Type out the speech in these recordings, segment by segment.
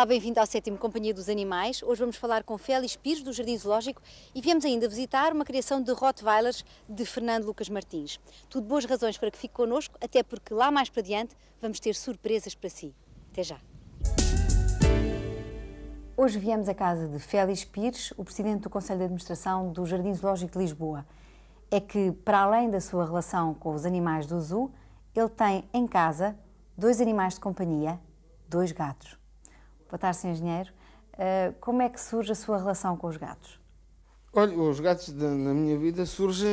Olá, bem-vindo ao 7º Companhia dos Animais. Hoje vamos falar com Félix Pires, do Jardim Zoológico, e viemos ainda visitar uma criação de Rottweilers de Fernando Lucas Martins. Tudo boas razões para que fique connosco, até porque lá mais para diante vamos ter surpresas para si. Até já. Hoje viemos à casa de Félix Pires, o presidente do Conselho de Administração do Jardim Zoológico de Lisboa. É que, para além da sua relação com os animais do zoo, ele tem em casa 2 animais de companhia, 2 gatos. Boa tarde, Sr. Engenheiro. Como é que surge a sua relação com os gatos? Olha, os gatos na minha vida surgem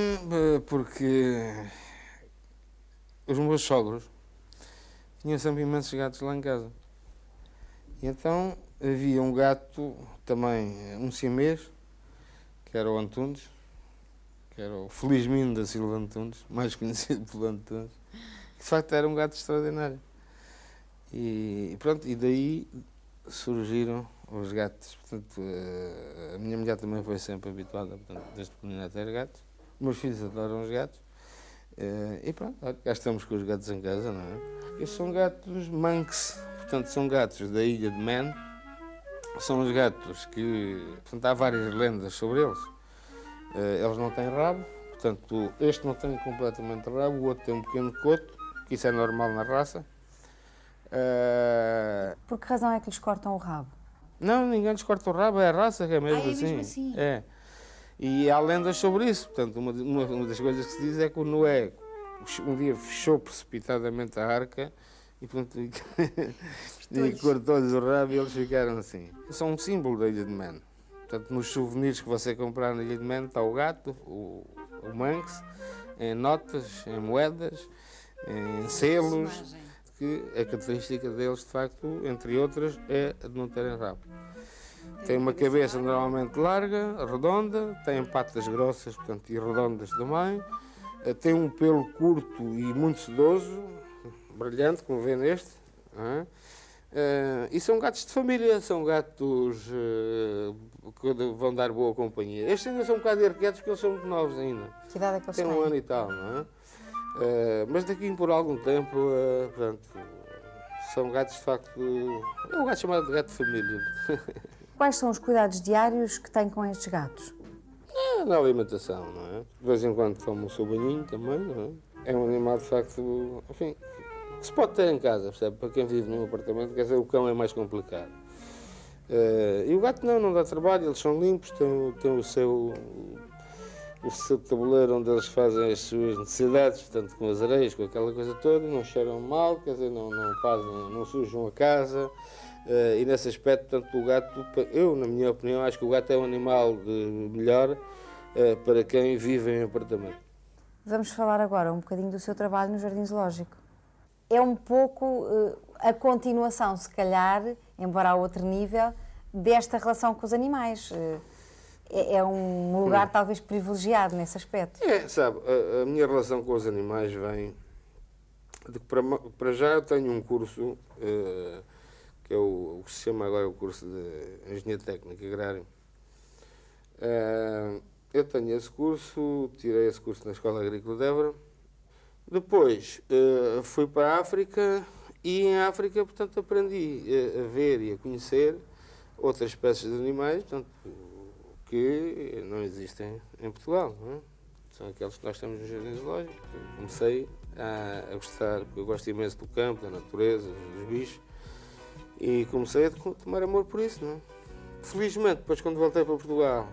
porque os meus sogros tinham sempre imensos gatos lá em casa. E então havia um gato, também um siamês, que era o Antunes, que era o Felizmino da Silva Antunes, mais conhecido pelo Antunes, que de facto era um gato extraordinário. E pronto, e daí surgiram os gatos. Portanto, a minha mulher também foi sempre habituada, portanto, desde pequenina a ter gatos. Meus filhos adoram os gatos. E pronto, cá estamos com os gatos em casa, não é? Estes são gatos Manx, portanto, são gatos da ilha de Man. São os gatos que, portanto, há várias lendas sobre eles. Eles não têm rabo, portanto, este não tem completamente rabo, o outro tem um pequeno coto, que isso é normal na raça. Por que razão é que lhes cortam o rabo? Não, ninguém lhes corta o rabo, é a raça que é mesmo é assim. mesmo assim? É. E há lendas sobre isso. Portanto, uma das coisas que se diz é que o Noé um dia fechou precipitadamente a arca e, portanto, e cortou-lhes o rabo e eles ficaram assim. São um símbolo da Ilha de Man. Portanto, nos souvenirs que você comprar na Ilha de Man está o gato, o Manx, em notas, em moedas, em selos, que a característica deles, de facto, entre outras, é a de não terem rabo. Tem uma cabeça normalmente larga, redonda, tem patas grossas, portanto, e redondas também, tem um pelo curto e muito sedoso, brilhante, como vê neste, e são gatos de família, são gatos que vão dar boa companhia. Estes ainda são um bocado irrequietos porque eles são muito novos ainda. Que idade é que eles têm? Tem 1 ano e tal, não é? Mas daqui por algum tempo, portanto, são gatos de facto. É um gato chamado de gato de família. Quais são os cuidados diários que tem com estes gatos? Na alimentação, não é? De vez em quando toma o seu banhinho também, não é? É um animal de facto, enfim, que se pode ter em casa, percebe? Para quem vive num apartamento, quer dizer, o cão é mais complicado. E o gato não dá trabalho, eles são limpos, têm o seu tabuleiro onde eles fazem as suas necessidades, portanto, com as areias, com aquela coisa toda, não cheiram mal, quer dizer, não sujam a casa, e nesse aspecto, portanto, o gato, eu, na minha opinião, acho que o gato é um animal melhor para quem vive em apartamento. Vamos falar agora um bocadinho do seu trabalho no Jardim Zoológico. É um pouco a continuação, se calhar, embora a outro nível, desta relação com os animais. É um lugar talvez privilegiado nesse aspecto. Sabe, a minha relação com os animais vem de que para já eu tenho um curso que é o que se chama agora o curso de Engenharia Técnica Agrário. Eu tenho esse curso, tirei esse curso na Escola Agrícola de Évora. Depois fui para a África e em África, portanto, aprendi a ver e a conhecer outras espécies de animais, portanto, que não existem em Portugal, não é? São aqueles que nós temos no Jardim Zoológico. Comecei a gostar, porque eu gosto imenso do campo, da natureza, dos bichos, e comecei a tomar amor por isso, não é? Felizmente, depois quando voltei para Portugal,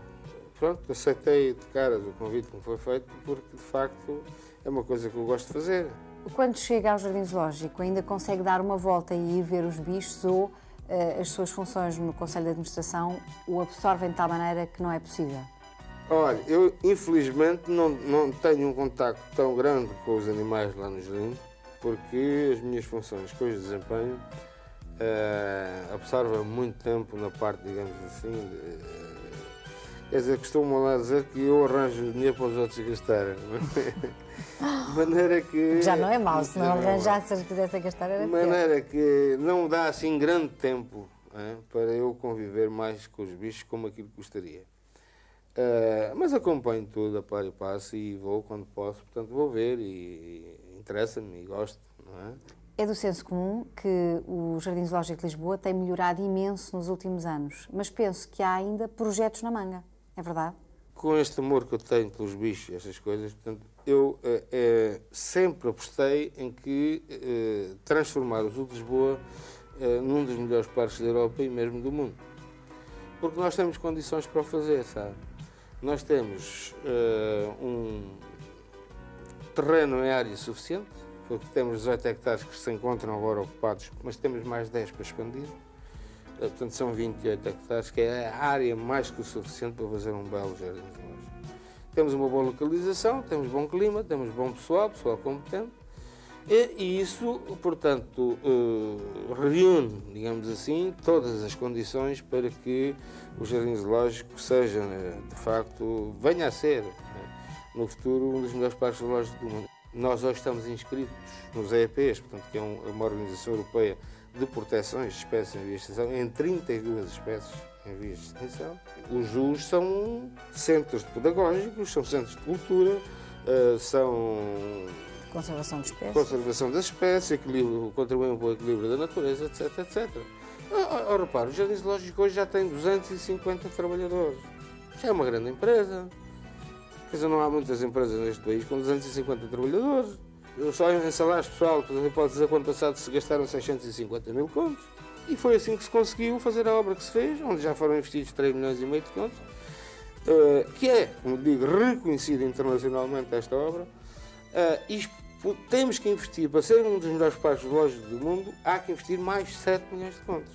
pronto, aceitei de caras o convite que me foi feito, porque de facto é uma coisa que eu gosto de fazer. Quando chega ao Jardim Zoológico, ainda consegue dar uma volta e ir ver os bichos ou as suas funções no Conselho de Administração o absorvem de tal maneira que não é possível? Olha, eu infelizmente não tenho um contacto tão grande com os animais lá no jardim, porque as minhas funções que hoje desempenho absorvem muito tempo na parte, digamos assim, quer dizer, costumam lá dizer que eu arranjo dinheiro para os outros gastarem. De maneira que... Já não é mau, se não arranjasse, se quisesse gastar era de maneira que não dá assim grande tempo para eu conviver mais com os bichos como aquilo que gostaria. Mas acompanho tudo a par e passo e vou quando posso, portanto vou ver e interessa-me e gosto, não é? É do senso comum que o Jardim Zoológico de Lisboa tem melhorado imenso nos últimos anos, mas penso que há ainda projetos na manga, é verdade? Com este amor que eu tenho pelos bichos e estas coisas, portanto, eu sempre apostei em que transformar o Zoo de Lisboa num dos melhores parques da Europa e mesmo do mundo. Porque nós temos condições para o fazer, sabe? Nós temos um terreno em área suficiente, porque temos 18 hectares que se encontram agora ocupados, mas temos mais 10 para expandir. Portanto, são 28 hectares, que é a área mais que o suficiente para fazer um belo jardim zoológico. Temos uma boa localização, temos bom clima, temos bom pessoal competente, e isso, portanto, reúne, digamos assim, todas as condições para que o Jardim Zoológico seja, de facto, venha a ser, no futuro, um dos melhores parques zoológicos do mundo. Nós hoje estamos inscritos nos EEPs, portanto, que é uma organização europeia de proteções de espécies em vias de extinção, em 32 espécies em vias de extinção. Os zoos são centros pedagógicos, são centros de cultura, são Conservação de espécies. Conservação das espécies, contribuem para o equilíbrio da natureza, etc, etc. Repare, o Jardim Zoológico hoje já tem 250 trabalhadores. Já é uma grande empresa. Quer dizer, não há muitas empresas neste país com 250 trabalhadores. Só em salários pessoal, por exemplo, pode dizer que ano passado se gastaram 650 mil contos. E foi assim que se conseguiu fazer a obra que se fez, onde já foram investidos 3 milhões e meio de contos, que é, como digo, reconhecida internacionalmente esta obra. Temos que investir, para ser um dos melhores parques zoológicos do mundo, há que investir mais 7 milhões de contos.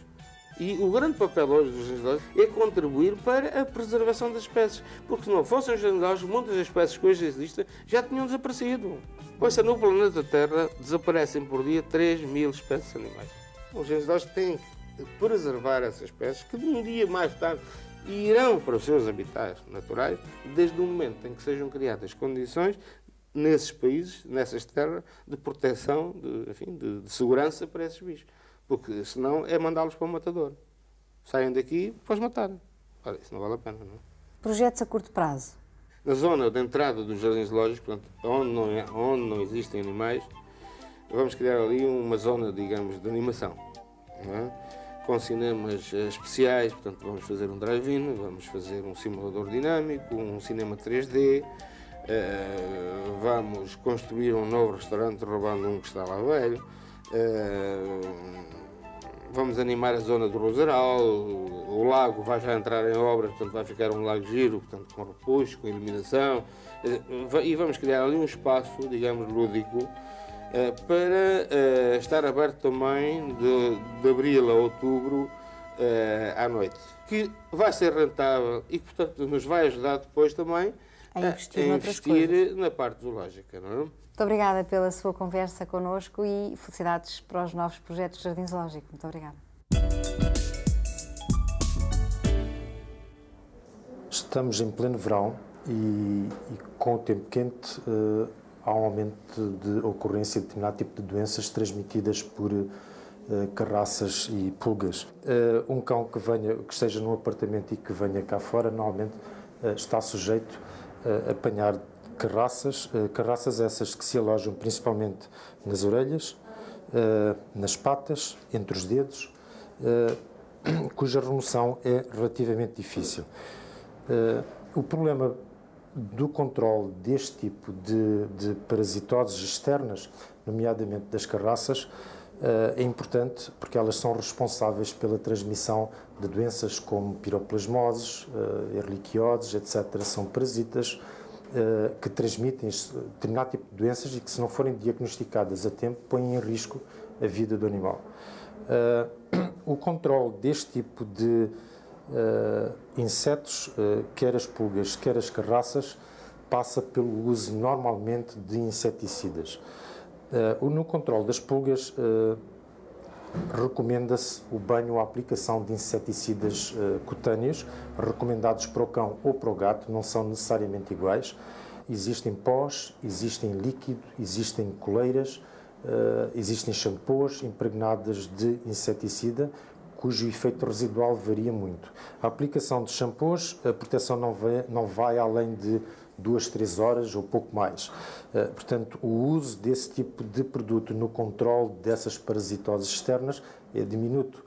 E o grande papel hoje dos jardins zoológicos é contribuir para a preservação das espécies, porque se não fossem os jardins zoológicos, muitas das espécies que hoje existem já tinham desaparecido. Ouça, no planeta Terra desaparecem por dia 3 mil espécies animais. Os jardins zoológicos têm que preservar essas espécies que de um dia mais tarde irão para os seus habitats naturais, desde o momento em que sejam criadas condições nesses países, nessas terras, de proteção, de segurança para esses bichos. Porque senão é mandá-los para o matador. Saem daqui para os matarem. Ora, isso não vale a pena, não é? Projetos a curto prazo. Na zona de entrada dos jardins zoológicos, portanto, onde não existem animais, vamos criar ali uma zona, digamos, de animação. Não é? Com cinemas especiais, portanto, vamos fazer um drive-in, vamos fazer um simulador dinâmico, um cinema 3D, vamos construir um novo restaurante roubando um que está lá velho, vamos animar a zona do Rosaral, o lago vai já entrar em obras, portanto vai ficar um lago giro, portanto com repuxo, com iluminação, e vamos criar ali um espaço, digamos, lúdico, para estar aberto também de abril a outubro à noite, que vai ser rentável e, portanto, nos vai ajudar depois também a investir na parte zoológica, não é? Muito obrigada pela sua conversa connosco e felicidades para os novos projetos do Jardim Zoológico. Muito obrigada. Estamos em pleno verão e com o tempo quente há um aumento de ocorrência de determinado tipo de doenças transmitidas por carraças e pulgas. Um cão que esteja num apartamento e que venha cá fora, normalmente está sujeito a apanhar carraças essas que se alojam principalmente nas orelhas, nas patas, entre os dedos, cuja remoção é relativamente difícil. O problema do controle deste tipo de parasitoses externas, nomeadamente das carraças, é importante porque elas são responsáveis pela transmissão de doenças como piroplasmoses, erliquioses, etc. São parasitas que transmitem determinado tipo de doenças e que, se não forem diagnosticadas a tempo, põem em risco a vida do animal. O controle deste tipo de insetos, quer as pulgas, quer as carraças, passa pelo uso normalmente de inseticidas. No controle das pulgas, recomenda-se o banho ou a aplicação de inseticidas cutâneos, recomendados para o cão ou para o gato, não são necessariamente iguais. Existem pós, existem líquido, existem coleiras, existem shampoos impregnadas de inseticida, cujo efeito residual varia muito. A aplicação de shampoos, a proteção não vai além de 2, 3 horas ou pouco mais. Portanto, o uso desse tipo de produto no controle dessas parasitoses externas é diminuto.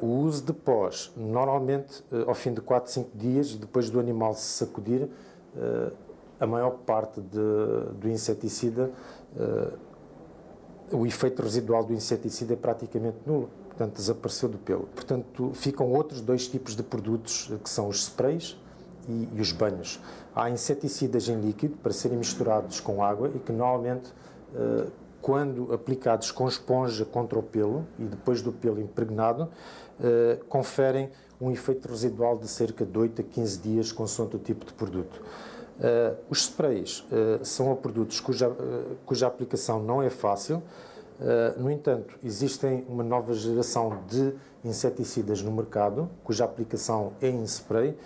O uso de pós, normalmente, ao fim de 4, 5 dias, depois do animal se sacudir, a maior parte do inseticida, o efeito residual do inseticida é praticamente nulo. Portanto, desapareceu do pelo. Portanto, ficam outros 2 tipos de produtos, que são os sprays e os banhos. Há inseticidas em líquido para serem misturados com água e que, normalmente, quando aplicados com esponja contra o pelo e depois do pelo impregnado, conferem um efeito residual de cerca de 8 a 15 dias, consoante o tipo de produto. Os sprays são produtos cuja aplicação não é fácil. No entanto, existem uma nova geração de inseticidas no mercado, cuja aplicação é em spray,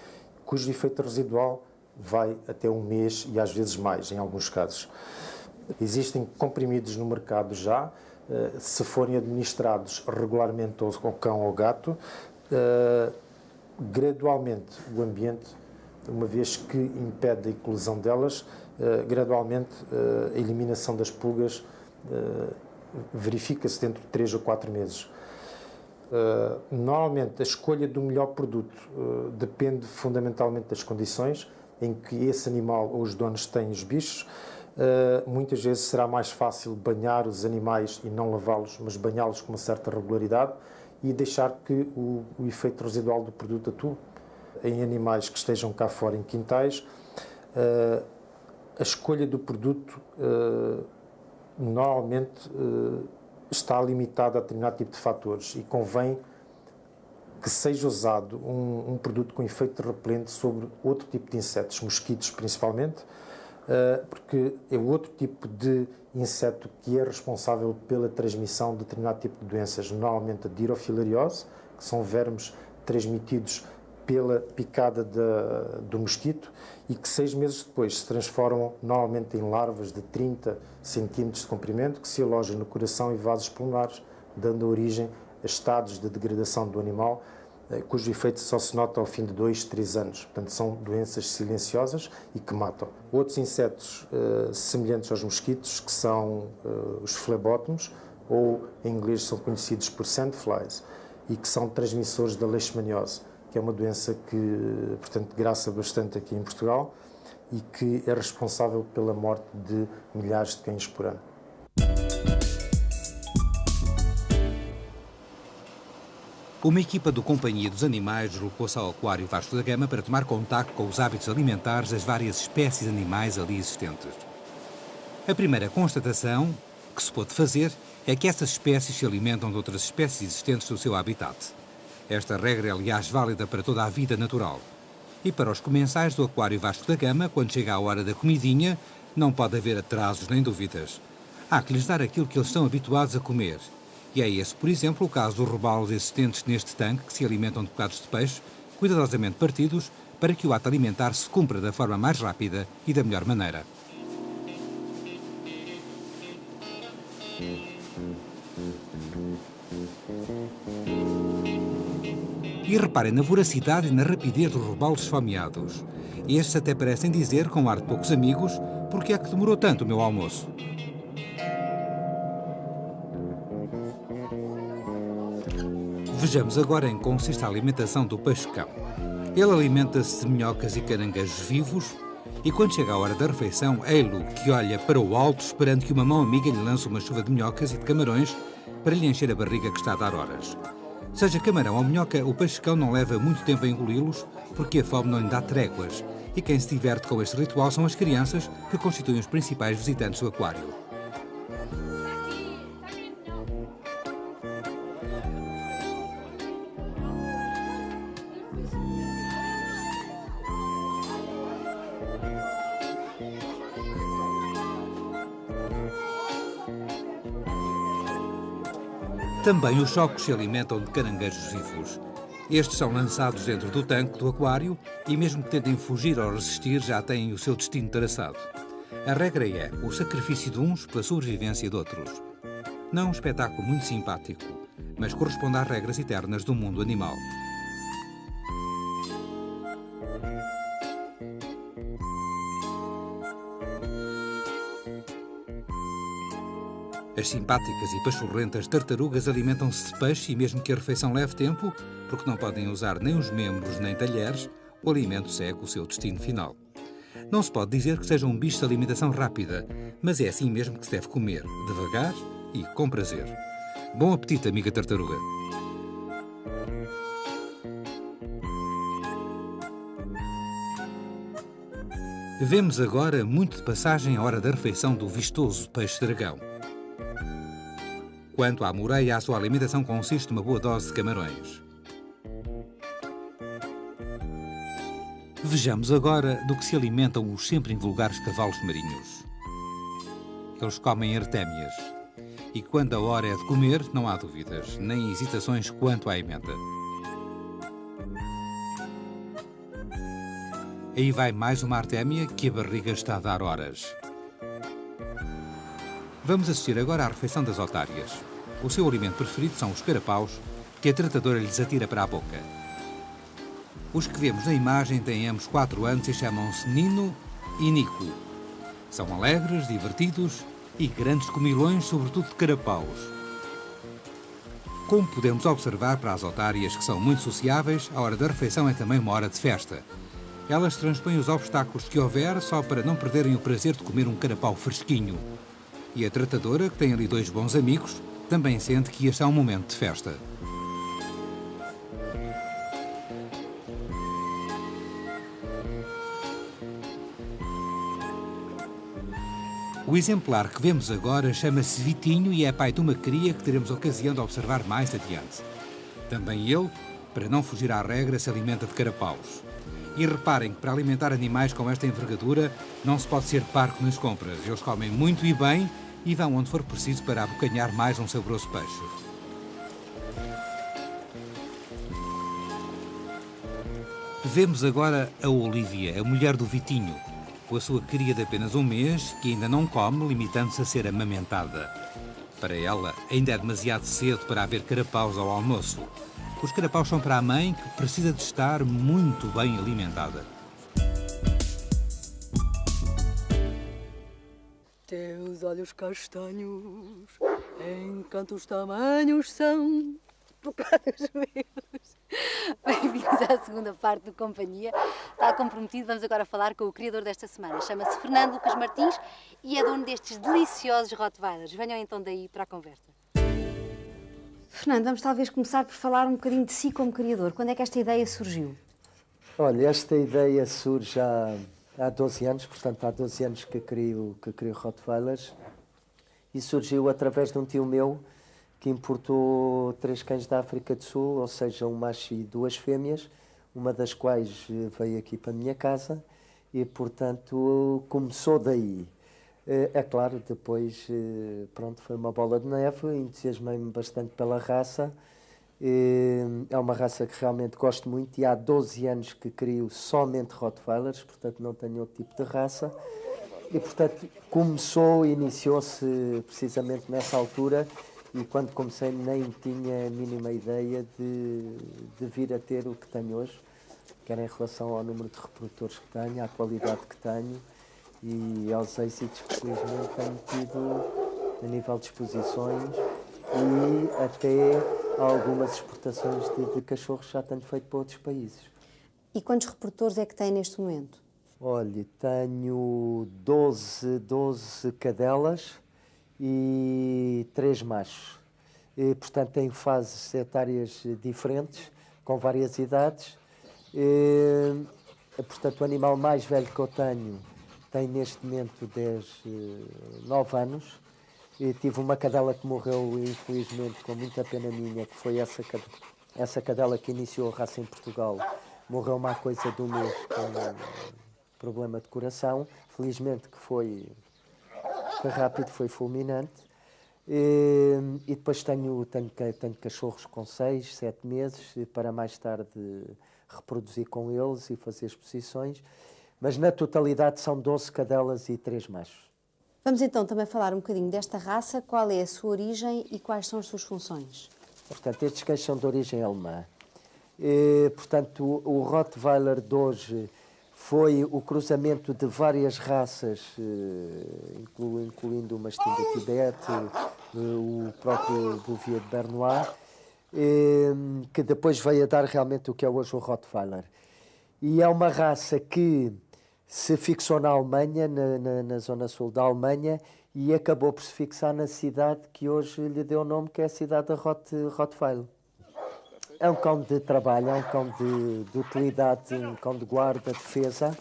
cujo efeito residual vai até 1 mês e às vezes mais, em alguns casos. Existem comprimidos no mercado já, se forem administrados regularmente ao cão ou ao gato, gradualmente o ambiente, uma vez que impede a eclosão delas, gradualmente a eliminação das pulgas verifica-se dentro de 3 ou 4 meses. Normalmente a escolha do melhor produto depende fundamentalmente das condições em que esse animal ou os donos têm os bichos. Muitas vezes será mais fácil banhar os animais e não lavá-los, mas banhá-los com uma certa regularidade e deixar que o efeito residual do produto atue. Em animais que estejam cá fora em quintais, a escolha do produto normalmente está limitada a determinado tipo de fatores e convém que seja usado um produto com efeito repelente sobre outro tipo de insetos, mosquitos principalmente, porque é outro tipo de inseto que é responsável pela transmissão de determinado tipo de doenças, normalmente a dirofilariose, que são vermes transmitidos pela picada do mosquito e que 6 meses depois se transformam normalmente em larvas de 30 centímetros de comprimento que se alojam no coração e vasos pulmonares, dando origem a estados de degradação do animal, cujo efeito só se nota ao fim de 2, 3 anos. Portanto, são doenças silenciosas e que matam. Outros insetos semelhantes aos mosquitos, que são os flebótomos, ou em inglês são conhecidos por sandflies, e que são transmissores da leishmaniose, que é uma doença que, portanto, graça bastante aqui em Portugal e que é responsável pela morte de milhares de cães por ano. Uma equipa do Companhia dos Animais deslocou-se ao Aquário Vasco da Gama para tomar contacto com os hábitos alimentares das várias espécies animais ali existentes. A primeira constatação que se pôde fazer é que essas espécies se alimentam de outras espécies existentes no seu habitat. Esta regra é, aliás, válida para toda a vida natural. E para os comensais do Aquário Vasco da Gama, quando chega a hora da comidinha, não pode haver atrasos nem dúvidas. Há que lhes dar aquilo que eles estão habituados a comer. E é esse, por exemplo, o caso dos robalos existentes neste tanque, que se alimentam de bocados de peixe, cuidadosamente partidos, para que o ato alimentar se cumpra da forma mais rápida e da melhor maneira. E reparem na voracidade e na rapidez dos robalos esfomeados. Estes até parecem dizer, com ar de poucos amigos, porque é que demorou tanto o meu almoço. Vejamos agora em que consiste a alimentação do peixe-cão. Ele alimenta-se de minhocas e caranguejos vivos e quando chega a hora da refeição, ei-lo que olha para o alto esperando que uma mão amiga lhe lance uma chuva de minhocas e de camarões para lhe encher a barriga que está a dar horas. Seja camarão ou minhoca, o peixe-cão não leva muito tempo a engoli-los porque a fome não lhe dá tréguas e quem se diverte com este ritual são as crianças que constituem os principais visitantes do aquário. Também os chocos se alimentam de caranguejos vivos. Estes são lançados dentro do tanque do aquário e mesmo que tentem fugir ou resistir, já têm o seu destino traçado. A regra é o sacrifício de uns pela sobrevivência de outros. Não é um espetáculo muito simpático, mas corresponde às regras eternas do mundo animal. As simpáticas e pachorrentas tartarugas alimentam-se de peixe e mesmo que a refeição leve tempo, porque não podem usar nem os membros nem talheres, o alimento segue o seu destino final. Não se pode dizer que seja um bicho de alimentação rápida, mas é assim mesmo que se deve comer, devagar e com prazer. Bom apetite, amiga tartaruga! Vemos agora muito de passagem a hora da refeição do vistoso peixe-dragão. Quanto à moreia, a sua alimentação consiste numa boa dose de camarões. Vejamos agora do que se alimentam os sempre invulgares cavalos marinhos. Eles comem artémias. E quando a hora é de comer, não há dúvidas, nem hesitações quanto à emenda. Aí vai mais uma artémia que a barriga está a dar horas. Vamos assistir agora à refeição das otárias. O seu alimento preferido são os carapaus, que a tratadora lhes atira para a boca. Os que vemos na imagem têm ambos 4 anos e chamam-se Nino e Nico. São alegres, divertidos e grandes comilões, sobretudo de carapaus. Como podemos observar para as otárias, que são muito sociáveis, a hora da refeição é também uma hora de festa. Elas transpõem os obstáculos que houver só para não perderem o prazer de comer um carapau fresquinho. E a tratadora, que tem ali 2 bons amigos, também sente que este é um momento de festa. O exemplar que vemos agora chama-se Vitinho e é pai de uma cria que teremos ocasião de observar mais adiante. Também ele, para não fugir à regra, se alimenta de carapaus. E reparem que para alimentar animais com esta envergadura não se pode ser parco nas compras. Eles comem muito e bem e vão onde for preciso para abocanhar mais um saboroso peixe. Vemos agora a Olívia, a mulher do Vitinho, com a sua cria de apenas 1 mês, que ainda não come, limitando-se a ser amamentada. Para ela, ainda é demasiado cedo para haver carapaus ao almoço. Os carapaus são para a mãe, que precisa de estar muito bem alimentada. Teus olhos castanhos, em cantos tamanhos são tocados meus. Bem-vindos à segunda parte do Companhia. Está comprometido, vamos agora falar com o criador desta semana. Chama-se Fernando Lucas Martins e é dono destes deliciosos Rottweilers. Venham então daí para a conversa. Fernando, vamos talvez começar por falar um bocadinho de si como criador. Quando é que esta ideia surgiu? Olha, esta ideia surge há 12 anos, portanto há 12 anos que crio Rottweilers, e surgiu através de um tio meu que importou 3 cães da África do Sul, ou seja, um macho e 2 fêmeas, uma das quais veio aqui para a minha casa e, portanto, começou daí. É claro, depois, pronto, foi uma bola de neve, entusiasmei-me bastante pela raça. É uma raça que realmente gosto muito e há 12 anos que crio somente Rottweilers, portanto não tenho outro tipo de raça. E, portanto, iniciou-se precisamente nessa altura e quando comecei nem tinha a mínima ideia de vir a ter o que tenho hoje, quer em relação ao número de reprodutores que tenho, à qualidade que tenho e aos êxitos que felizmente tenho tido a nível de exposições e até algumas exportações de cachorros já tenho feito para outros países. E quantos reprodutores é que tem neste momento? Olha, tenho 12 cadelas e 3 machos. E, portanto, em fases etárias diferentes, com várias idades. Portanto, o animal mais velho que eu tenho tem neste momento 9 anos. E tive uma cadela que morreu, infelizmente, com muita pena minha, que foi essa cadela que iniciou a raça em Portugal. Morreu há coisa de 1 mês com problema de coração. Felizmente que foi rápido, foi fulminante. E depois tenho cachorros com 6, 7 meses, para mais tarde reproduzir com eles e fazer exposições. Mas na totalidade são 12 cadelas e 3 machos. Vamos então também falar um bocadinho desta raça, qual é a sua origem e quais são as suas funções? Portanto, estes cães são de origem alemã. Portanto, o Rottweiler de hoje foi o cruzamento de várias raças, incluindo o mastim do Tibete, o próprio Bouvier de Bernois, que depois veio a dar realmente o que é hoje o Rottweiler. E é uma raça que se fixou na Alemanha, na zona sul da Alemanha, e acabou por se fixar na cidade que hoje lhe deu o nome, que é a cidade de Rottweil. É um cão de trabalho, é um cão de utilidade, um cão de guarda, defesa.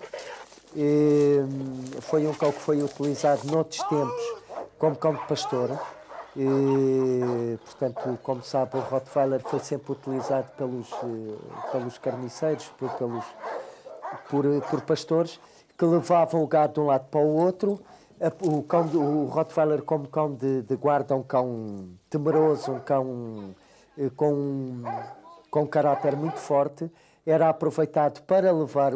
Foi um cão que foi utilizado noutros tempos como cão de pastor. Portanto, como sabe, o Rottweiler foi sempre utilizado pelos carniceiros, por pastores, que levavam o gado de um lado para o outro. O Rottweiler, como cão de guarda, um cão temeroso, um cão com um caráter muito forte, era aproveitado para levar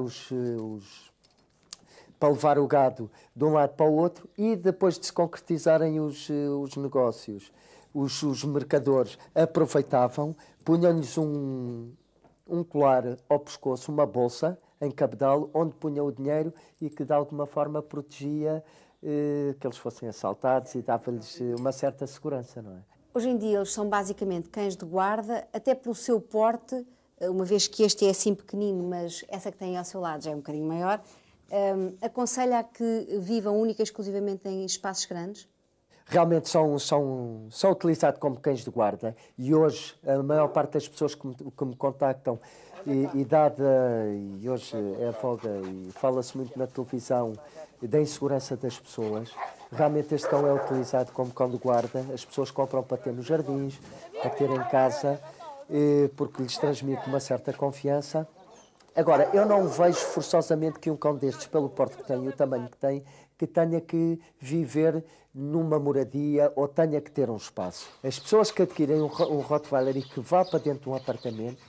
para levar o gado de um lado para o outro, e depois de se concretizarem os negócios, os mercadores aproveitavam, punham-lhes um colar ao pescoço, uma bolsa em cabedal, onde punham o dinheiro e que de alguma forma protegia que eles fossem assaltados e dava-lhes uma certa segurança, não é? Hoje em dia eles são basicamente cães de guarda, até pelo seu porte, uma vez que este é assim pequenino, mas essa que tem ao seu lado já é um bocadinho maior. Aconselha a que vivam única e exclusivamente em espaços grandes? Realmente são utilizados como cães de guarda, e hoje a maior parte das pessoas que me contactam, e hoje é a voga e fala-se muito na televisão da insegurança das pessoas, realmente este cão é utilizado como cão de guarda. As pessoas compram para ter nos jardins, para ter em casa, porque lhes transmite uma certa confiança. Agora, eu não vejo forçosamente que um cão destes, pelo porte que tem e o tamanho que tem, que tenha que viver numa moradia ou tenha que ter um espaço. As pessoas que adquirem um Rottweiler e que vá para dentro de um apartamento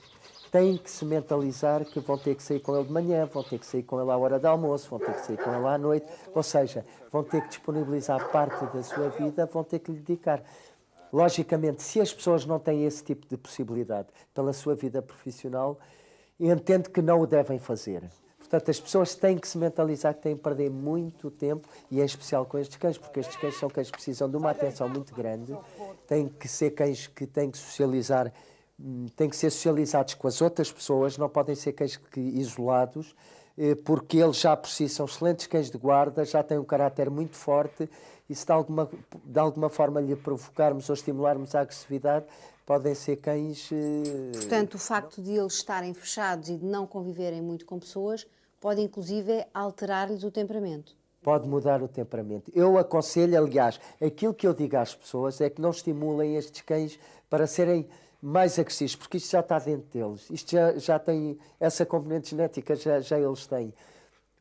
têm que se mentalizar que vão ter que sair com ele de manhã, vão ter que sair com ele à hora do almoço, vão ter que sair com ele à noite, ou seja, vão ter que disponibilizar parte da sua vida, vão ter que lhe dedicar. Logicamente, se as pessoas não têm esse tipo de possibilidade pela sua vida profissional, entendo que não o devem fazer. Portanto, as pessoas têm que se mentalizar que têm que perder muito tempo, e em especial com estes cães, porque estes cães são cães que precisam de uma atenção muito grande, têm que ser cães que têm que socializar, têm que ser socializados com as outras pessoas, não podem ser cães isolados, porque eles já por si são excelentes cães de guarda, já têm um caráter muito forte, e se de alguma forma lhe provocarmos ou estimularmos a agressividade, podem ser cães... Portanto, o facto de eles estarem fechados e de não conviverem muito com pessoas pode inclusive alterar-lhes o temperamento. Pode mudar o temperamento. Eu aconselho, aliás, aquilo que eu digo às pessoas é que não estimulem estes cães para serem mais agressivos, porque isto já está dentro deles. Isto já tem essa componente genética, já eles têm.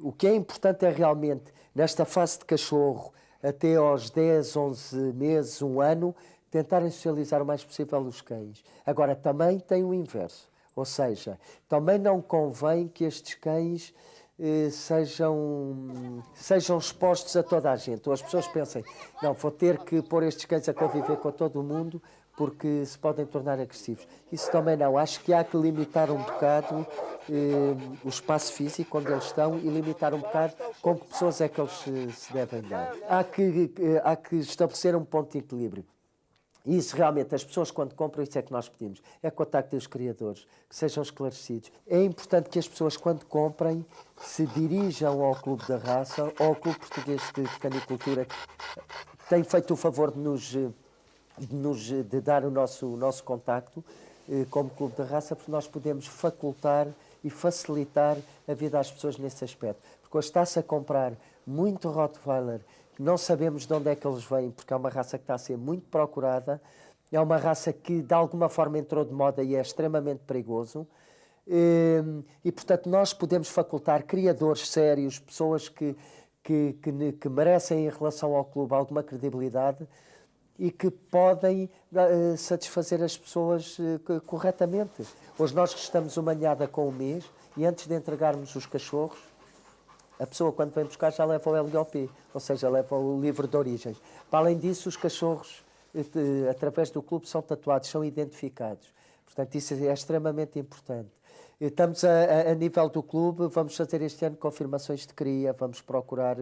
O que é importante é realmente, nesta fase de cachorro, até aos 10, 11 meses, 1 ano, tentarem socializar o mais possível os cães. Agora, também tem o inverso. Ou seja, também não convém que estes cães sejam expostos a toda a gente. Ou as pessoas pensem, não, vou ter que pôr estes cães a conviver com todo o mundo porque se podem tornar agressivos. Isso também não. Acho que há que limitar um bocado o espaço físico onde eles estão e limitar um bocado com que pessoas é que eles se devem dar. Há que estabelecer um ponto de equilíbrio. E isso realmente, as pessoas quando compram, isso é que nós pedimos, é contactem os criadores, que sejam esclarecidos. É importante que as pessoas quando comprem se dirijam ao Clube da Raça, ou ao Clube Português de Canicultura, que tem feito o favor de dar o nosso contacto como Clube da Raça, porque nós podemos facultar e facilitar a vida às pessoas nesse aspecto. Porque hoje está-se a comprar muito Rottweiler, não sabemos de onde é que eles vêm, porque é uma raça que está a ser muito procurada, é uma raça que de alguma forma entrou de moda e é extremamente perigoso, e portanto nós podemos facultar criadores sérios, pessoas que merecem em relação ao clube alguma credibilidade e que podem satisfazer as pessoas corretamente. Hoje nós gestamos uma ninhada com 1 mês e antes de entregarmos os cachorros, a pessoa, quando vem buscar, já leva o LOP, ou seja, leva o livro de origens. Para além disso, os cachorros através do clube, são tatuados, são identificados. Portanto, isso é extremamente importante. Estamos a nível do clube, vamos fazer este ano confirmações de cria, vamos procurar,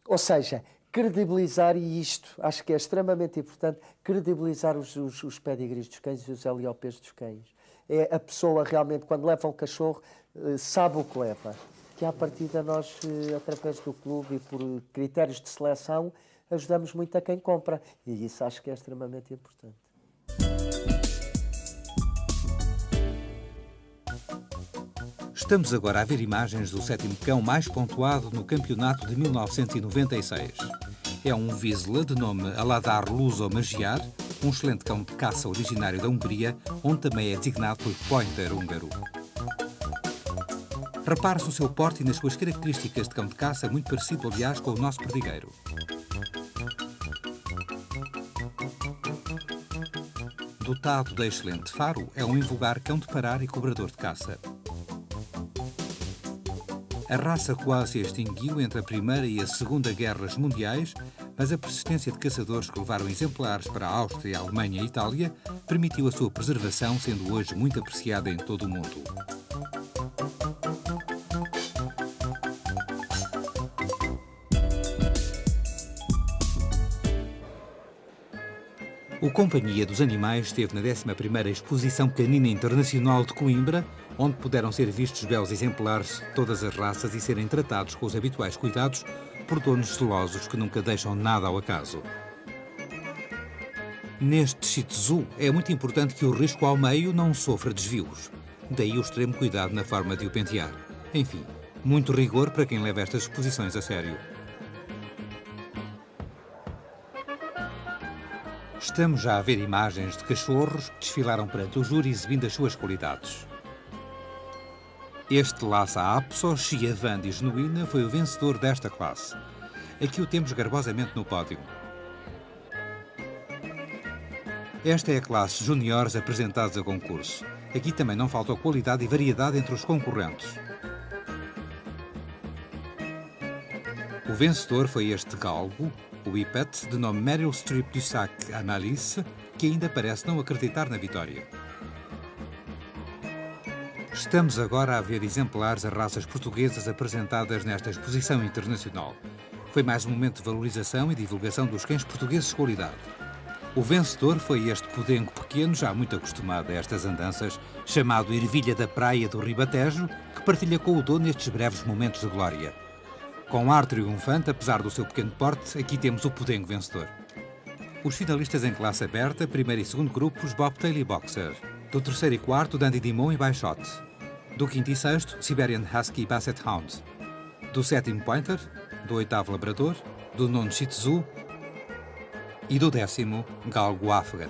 ou seja, credibilizar, e isto acho que é extremamente importante, credibilizar os pedigrees dos cães e os LOPs dos cães. É a pessoa realmente, quando leva um cachorro, sabe o que leva. Que à partida nós, através do clube e por critérios de seleção, ajudamos muito a quem compra. E isso acho que é extremamente importante. Estamos agora a ver imagens do 7º cão mais pontuado no campeonato de 1996. É um Vizsla de nome Aladar Luso Magyar, um excelente cão de caça originário da Hungria, onde também é designado por Pointer húngaro. Repare-se no seu porte e nas suas características de cão de caça, muito parecido, aliás, com o nosso perdigueiro. Dotado de excelente faro, é um invulgar cão de parar e cobrador de caça. A raça quase se extinguiu entre a Primeira e a Segunda Guerras Mundiais, mas a persistência de caçadores que levaram exemplares para a Áustria, a Alemanha e a Itália permitiu a sua preservação, sendo hoje muito apreciada em todo o mundo. O Companhia dos Animais esteve na 11ª Exposição Canina Internacional de Coimbra, onde puderam ser vistos belos exemplares de todas as raças e serem tratados com os habituais cuidados por donos zelosos que nunca deixam nada ao acaso. Neste Shih Tzu é muito importante que o risco ao meio não sofra desvios. Daí o extremo cuidado na forma de o pentear. Enfim, muito rigor para quem leva estas exposições a sério. Estamos já a ver imagens de cachorros que desfilaram perante o júri exibindo as suas qualidades. Este Lhasa Apso Shih Tzu genuína foi o vencedor desta classe. Aqui o temos garbosamente no pódio. Esta é a classe juniores apresentados a concurso. Aqui também não faltou qualidade e variedade entre os concorrentes. O vencedor foi este galgo, o Whippet, de nome Meryl Streep du Sac Analyse, que ainda parece não acreditar na vitória. Estamos agora a ver exemplares das raças portuguesas apresentadas nesta exposição internacional. Foi mais um momento de valorização e divulgação dos cães portugueses de qualidade. O vencedor foi este podengo pequeno, já muito acostumado a estas andanças, chamado Ervilha da Praia do Ribatejo, que partilha com o dono estes breves momentos de glória. Com ar triunfante, apesar do seu pequeno porte, aqui temos o podengo vencedor. Os finalistas em classe aberta, primeiro e segundo grupos, Bobtail e Boxer. Do terceiro e quarto, Dandy Dimon e Baixote. Do quinto e sexto, Siberian Husky e Basset Hound. Do sétimo, Pointer. Do oitavo, Labrador. Do nono, Shih Tzu. E do 10º, Galgo Afghan.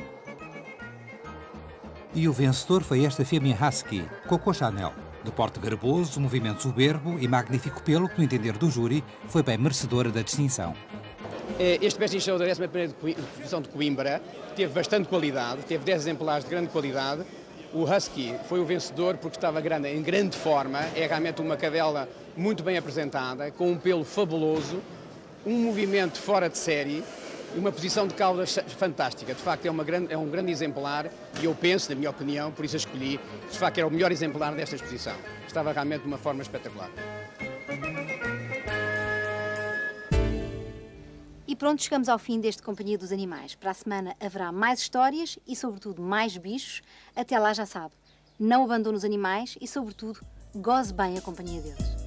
E o vencedor foi esta fêmea Husky, Coco Chanel. De porte garboso, movimento soberbo e magnífico pelo que, no entender do júri, foi bem merecedora da distinção. Este Best in Show da 11ª Exposição de Coimbra teve bastante qualidade, teve 10 exemplares de grande qualidade. O Husky foi o vencedor porque estava em grande forma, é realmente uma cadela muito bem apresentada, com um pelo fabuloso, um movimento fora de série e uma posição de caudas fantástica. De facto, é um grande exemplar e eu penso, na minha opinião, por isso a escolhi, de facto era o melhor exemplar desta exposição. Estava realmente de uma forma espetacular. E pronto, chegamos ao fim deste Companhia dos Animais. Para a semana haverá mais histórias e, sobretudo, mais bichos. Até lá, já sabe, não abandone os animais e, sobretudo, goze bem a companhia deles.